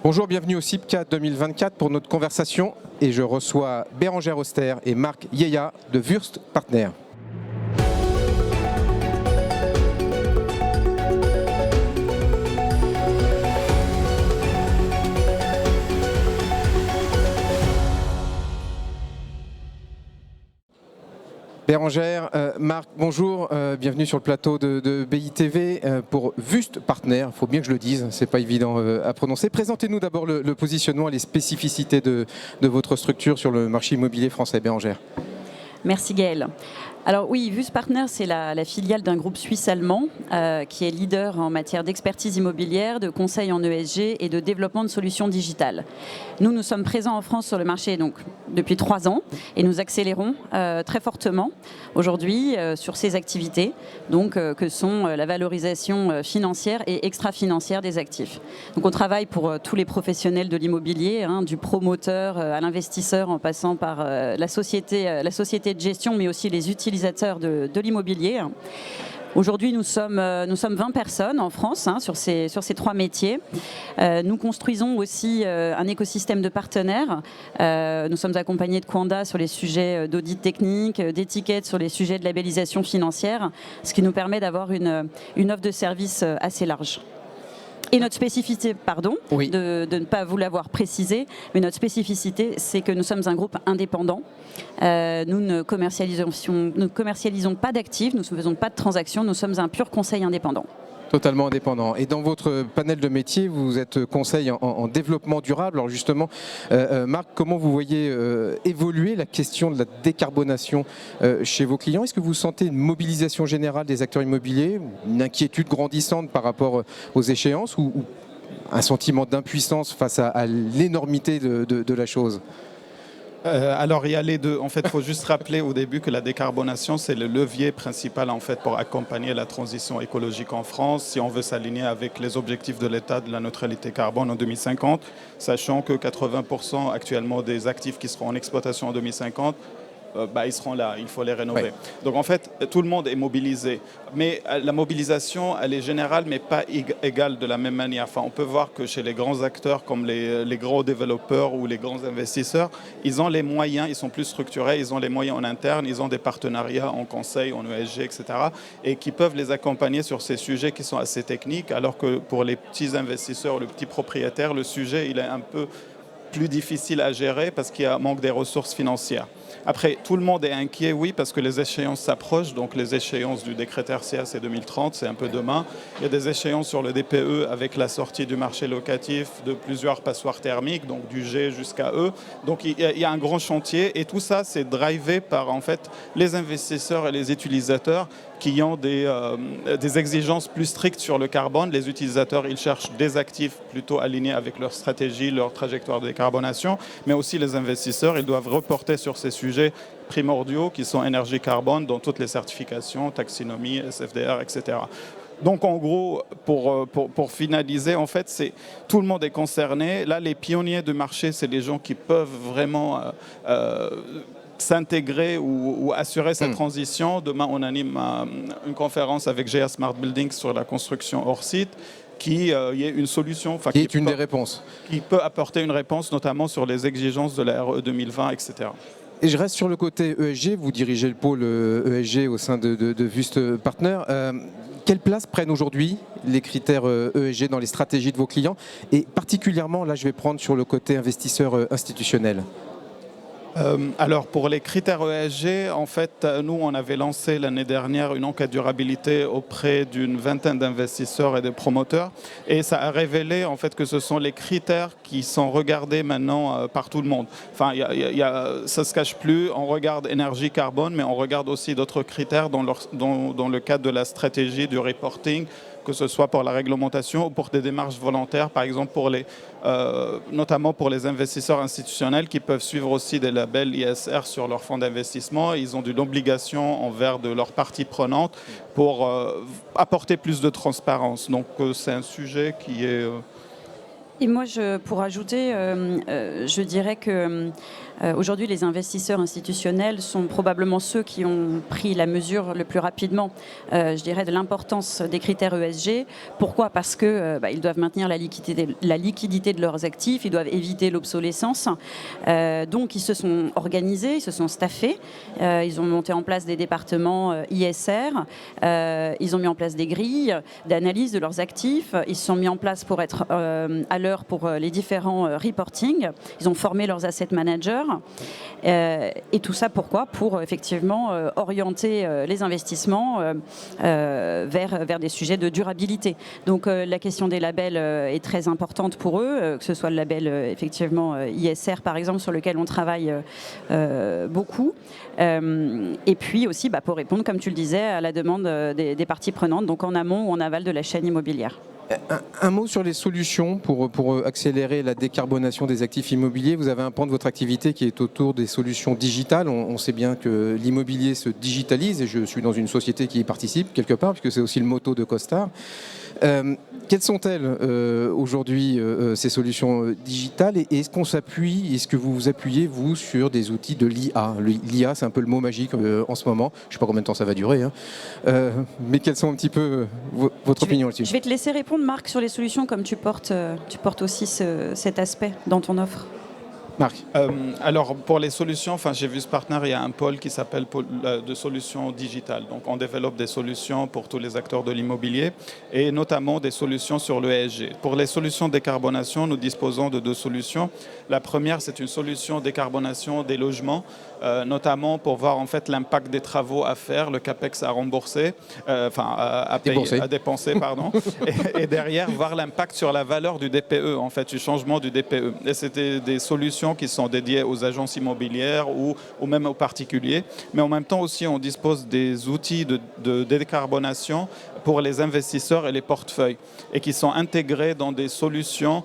Bonjour, bienvenue au CIPCA 2024 pour notre conversation et je reçois Bérengère Auster et Marc Yeya de Wüest Partner. Bérengère, Marc, bonjour, bienvenue sur le plateau de BITV pour Wüest Partner. Il faut bien que je le dise, c'est pas évident à prononcer. Présentez-nous d'abord le positionnement et les spécificités de votre structure sur le marché immobilier français, Bérengère. Merci Gaël. Alors oui, Wüest Partner, c'est la filiale d'un groupe suisse-allemand qui est leader en matière d'expertise immobilière, de conseil en ESG et de développement de solutions digitales. Nous sommes présents en France sur le marché depuis 3 ans et nous accélérons très fortement aujourd'hui sur ces activités que sont la valorisation financière et extra-financière des actifs. Donc on travaille pour tous les professionnels de l'immobilier, du promoteur à l'investisseur en passant par la société de gestion mais aussi les utilisateurs de l'immobilier. Aujourd'hui, nous sommes 20 personnes en France sur ces 3 métiers. Nous construisons aussi un écosystème de partenaires. Nous sommes accompagnés de Quanda sur les sujets d'audit technique, d'étiquette sur les sujets de labellisation financière, ce qui nous permet d'avoir une offre de services assez large. Et notre spécificité, oui. de ne pas vous l'avoir précisé, mais notre spécificité, c'est que nous sommes un groupe indépendant. Nous ne commercialisons pas d'actifs, nous ne faisons pas de transactions, nous sommes un pur conseil indépendant. Totalement indépendant. Et dans votre panel de métiers, vous êtes conseil en développement durable. Alors justement, Marc, comment vous voyez évoluer la question de la décarbonation chez vos clients? Est-ce que vous sentez une mobilisation générale des acteurs immobiliers, une inquiétude grandissante par rapport aux échéances ou un sentiment d'impuissance face à l'énormité de la chose? Alors il y a les deux. En fait, il faut juste rappeler au début que la décarbonation, c'est le levier principal en fait pour accompagner la transition écologique en France. Si on veut s'aligner avec les objectifs de l'État de la neutralité carbone en 2050, sachant que 80% actuellement des actifs qui seront en exploitation en 2050, ils seront là, il faut les rénover. Ouais. Donc en fait, tout le monde est mobilisé. Mais la mobilisation, elle est générale, mais pas égale de la même manière. Enfin, on peut voir que chez les grands acteurs, comme les gros développeurs ou les grands investisseurs, ils ont les moyens, ils sont plus structurés, ils ont les moyens en interne, ils ont des partenariats en conseil, en ESG, etc. et qui peuvent les accompagner sur ces sujets qui sont assez techniques, alors que pour les petits investisseurs, les petits propriétaires, le sujet, il est un peu plus difficile à gérer parce qu'il y a un manque des ressources financières. Après, tout le monde est inquiet, oui, parce que les échéances s'approchent. Donc, les échéances du décret RCA, c'est 2030, c'est un peu demain. Il y a des échéances sur le DPE avec la sortie du marché locatif de plusieurs passoires thermiques, donc du G jusqu'à E. Donc, il y a un grand chantier et tout ça, c'est drivé par, en fait, les investisseurs et les utilisateurs qui ont des exigences plus strictes sur le carbone. Les utilisateurs, ils cherchent des actifs plutôt alignés avec leur stratégie, leur trajectoire de décarbonation, mais aussi les investisseurs, ils doivent reporter sur ces sujets primordiaux qui sont énergie carbone dans toutes les certifications, taxinomie, SFDR, etc. Donc en gros, pour finaliser, en fait, tout le monde est concerné. Là, les pionniers du marché, c'est les gens qui peuvent vraiment s'intégrer ou assurer cette transition. Demain, on anime une conférence avec GA Smart Buildings sur la construction hors site, qui est une solution. Qui est une des réponses. Qui peut apporter une réponse, notamment sur les exigences de la RE 2020, etc. Et je reste sur le côté ESG. Vous dirigez le pôle ESG au sein de Wüest Partner. Quelle place prennent aujourd'hui les critères ESG dans les stratégies de vos clients? Et particulièrement, là, je vais prendre sur le côté investisseur institutionnel. Alors pour les critères ESG, en fait, nous on avait lancé l'année dernière une enquête durabilité auprès d'une vingtaine d'investisseurs et de promoteurs, et ça a révélé en fait que ce sont les critères qui sont regardés maintenant par tout le monde. Enfin, ça se cache plus. On regarde énergie, carbone, mais on regarde aussi d'autres critères dans le cadre de la stratégie du reporting, que ce soit pour la réglementation ou pour des démarches volontaires, par exemple notamment pour les investisseurs institutionnels qui peuvent suivre aussi des labels ISR sur leurs fonds d'investissement. Ils ont une obligation envers de leurs parties prenantes pour apporter plus de transparence. Donc c'est un sujet qui est Et moi, pour ajouter, je dirais que aujourd'hui, les investisseurs institutionnels sont probablement ceux qui ont pris la mesure le plus rapidement, je dirais, de l'importance des critères ESG. Pourquoi ? Parce que ils doivent maintenir la liquidité de leurs actifs, ils doivent éviter l'obsolescence. Donc, ils se sont organisés, ils se sont staffés, ils ont monté en place des départements ISR, ils ont mis en place des grilles d'analyse de leurs actifs, ils se sont mis en place pour être à l'heure pour les différents reporting, ils ont formé leurs asset managers. Et tout ça pourquoi ? Pour effectivement orienter les investissements vers des sujets de durabilité. Donc la question des labels est très importante pour eux, que ce soit le label effectivement ISR par exemple sur lequel on travaille beaucoup. Et puis aussi pour répondre, comme tu le disais, à la demande des parties prenantes, donc en amont ou en aval de la chaîne immobilière. Un mot sur les solutions pour accélérer la décarbonation des actifs immobiliers. Vous avez un pan de votre activité qui est autour des solutions digitales. On sait bien que l'immobilier se digitalise et je suis dans une société qui y participe quelque part, puisque c'est aussi le motto de Costar. Quelles sont-elles aujourd'hui, ces solutions digitales, et est-ce que vous vous appuyez, vous, sur des outils de l'IA ? L'IA, c'est un peu le mot magique en ce moment. Je ne sais pas combien de temps ça va durer, mais quelles sont un petit peu votre opinion là-dessus ? Je vais te laisser répondre, Marc, sur les solutions, comme tu portes aussi cet aspect dans ton offre. Marc. Alors pour les solutions, chez Vus Partner, il y a un pôle qui s'appelle pôle de solutions digitales. Donc on développe des solutions pour tous les acteurs de l'immobilier et notamment des solutions sur le ESG. Pour les solutions de décarbonation, nous disposons de 2 solutions. La première, c'est une solution décarbonation des logements, notamment pour voir en fait l'impact des travaux à faire, le CAPEX à rembourser, à dépenser, pardon, et derrière voir l'impact sur la valeur du DPE, en fait, du changement du DPE. Et c'était des solutions qui sont dédiées aux agences immobilières ou même aux particuliers. Mais en même temps aussi, on dispose des outils de décarbonation pour les investisseurs et les portefeuilles et qui sont intégrés dans des solutions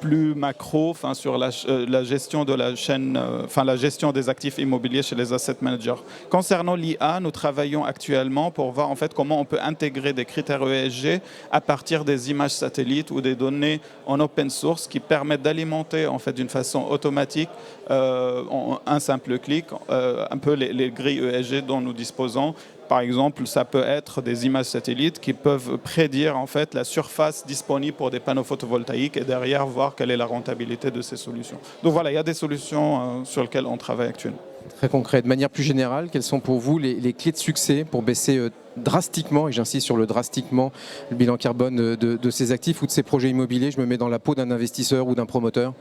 plus macro, sur la gestion de la chaîne, la gestion des actifs immobiliers chez les asset managers. Concernant l'IA, nous travaillons actuellement pour voir en fait comment on peut intégrer des critères ESG à partir des images satellites ou des données en open source qui permettent d'alimenter en fait d'une façon automatique, en un simple clic, un peu les grilles ESG dont nous disposons. Par exemple, ça peut être des images satellites qui peuvent prédire en fait la surface disponible pour des panneaux photovoltaïques et derrière voir quelle est la rentabilité de ces solutions. Donc voilà, il y a des solutions sur lesquelles on travaille actuellement. Très concret. De manière plus générale, quelles sont pour vous les clés de succès pour baisser drastiquement, et j'insiste sur le drastiquement, le bilan carbone de ces actifs ou de ces projets immobiliers ? Je me mets dans la peau d'un investisseur ou d'un promoteur.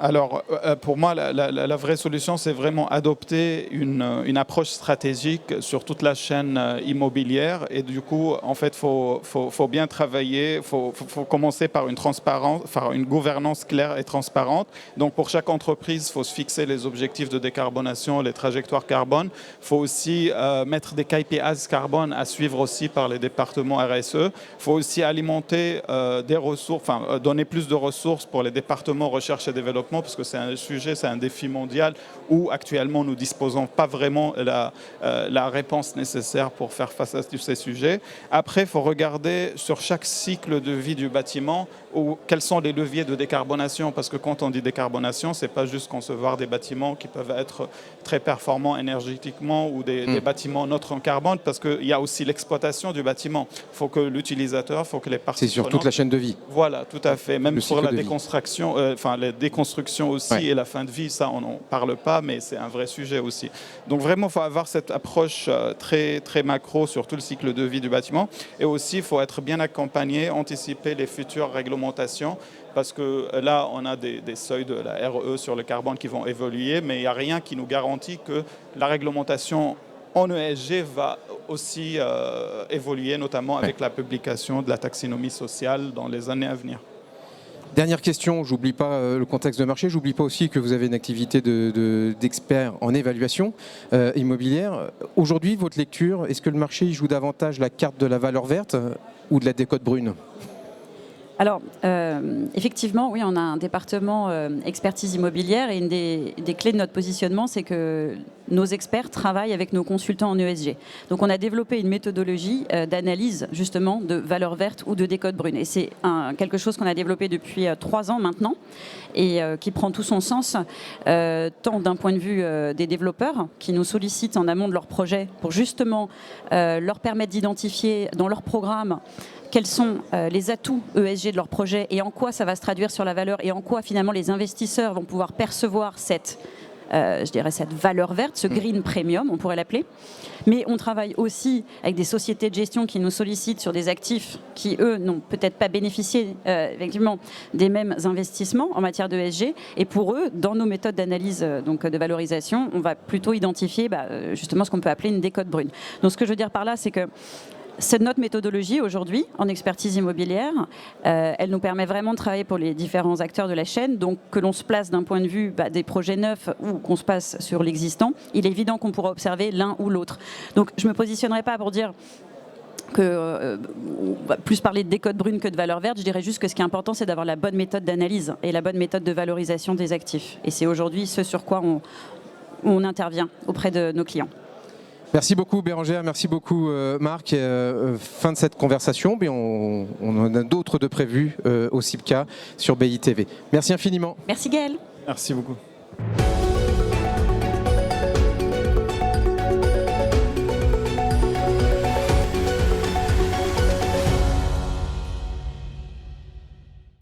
Alors, pour moi, la vraie solution, c'est vraiment adopter une approche stratégique sur toute la chaîne immobilière. Et du coup, en fait, faut bien travailler. Faut commencer par une transparence, une gouvernance claire et transparente. Donc, pour chaque entreprise, il faut se fixer les objectifs de décarbonation, les trajectoires carbone. Il faut aussi mettre des KPIs carbone à suivre aussi par les départements RSE. Il faut aussi alimenter des ressources, donner plus de ressources pour les départements recherche et développement, parce que c'est un sujet, c'est un défi mondial où actuellement nous ne disposons pas vraiment la réponse nécessaire pour faire face à tous ces sujets. Après, il faut regarder sur chaque cycle de vie du bâtiment quels sont les leviers de décarbonation, parce que quand on dit décarbonation, c'est pas juste concevoir des bâtiments qui peuvent être très performants énergétiquement ou des bâtiments neutres en carbone, parce qu'il y a aussi l'exploitation du bâtiment. Il faut que l'utilisateur, il faut que les parties prenantes... C'est sur toute la chaîne de vie. Voilà, tout à fait. Même sur la déconstruction, les déconstructions aussi et la fin de vie, ça on n'en parle pas, mais c'est un vrai sujet aussi. Donc vraiment, il faut avoir cette approche très, très macro sur tout le cycle de vie du bâtiment. Et aussi, il faut être bien accompagné, anticiper les futures réglementations, parce que là, on a des seuils de la RE sur le carbone qui vont évoluer, mais il n'y a rien qui nous garantit que la réglementation en ESG va aussi évoluer, notamment avec la publication de la taxonomie sociale dans les années à venir. Dernière question, j'oublie pas le contexte de marché, j'oublie pas aussi que vous avez une activité d'expert en évaluation immobilière. Aujourd'hui, votre lecture, est-ce que le marché joue davantage la carte de la valeur verte ou de la décote brune ? Alors, effectivement, oui, on a un département expertise immobilière et une des clés de notre positionnement, c'est que nos experts travaillent avec nos consultants en ESG. Donc, on a développé une méthodologie d'analyse, justement, de valeur verte ou de décote brune. Et c'est quelque chose qu'on a développé depuis 3 ans maintenant et qui prend tout son sens, tant d'un point de vue des développeurs qui nous sollicitent en amont de leur projet pour justement leur permettre d'identifier dans leur programme quels sont les atouts ESG de leur projet et en quoi ça va se traduire sur la valeur et en quoi finalement les investisseurs vont pouvoir percevoir cette valeur verte, ce green premium, on pourrait l'appeler. Mais on travaille aussi avec des sociétés de gestion qui nous sollicitent sur des actifs qui, eux, n'ont peut-être pas bénéficié effectivement des mêmes investissements en matière d'ESG. Et pour eux, dans nos méthodes d'analyse donc de valorisation, on va plutôt identifier justement ce qu'on peut appeler une décote brune. Donc ce que je veux dire par là, c'est que c'est notre méthodologie aujourd'hui en expertise immobilière. Elle nous permet vraiment de travailler pour les différents acteurs de la chaîne. Donc que l'on se place d'un point de vue des projets neufs ou qu'on se passe sur l'existant, il est évident qu'on pourra observer l'un ou l'autre. Donc je ne me positionnerai pas pour dire on va plus parler de décote brune que de valeur verte. Je dirais juste que ce qui est important, c'est d'avoir la bonne méthode d'analyse et la bonne méthode de valorisation des actifs. Et c'est aujourd'hui ce sur quoi on intervient auprès de nos clients. Merci beaucoup Bérangère, merci beaucoup Marc. Fin de cette conversation, mais on en a d'autres de prévus au CIPCA sur BITV. Merci infiniment. Merci Gaël. Merci beaucoup.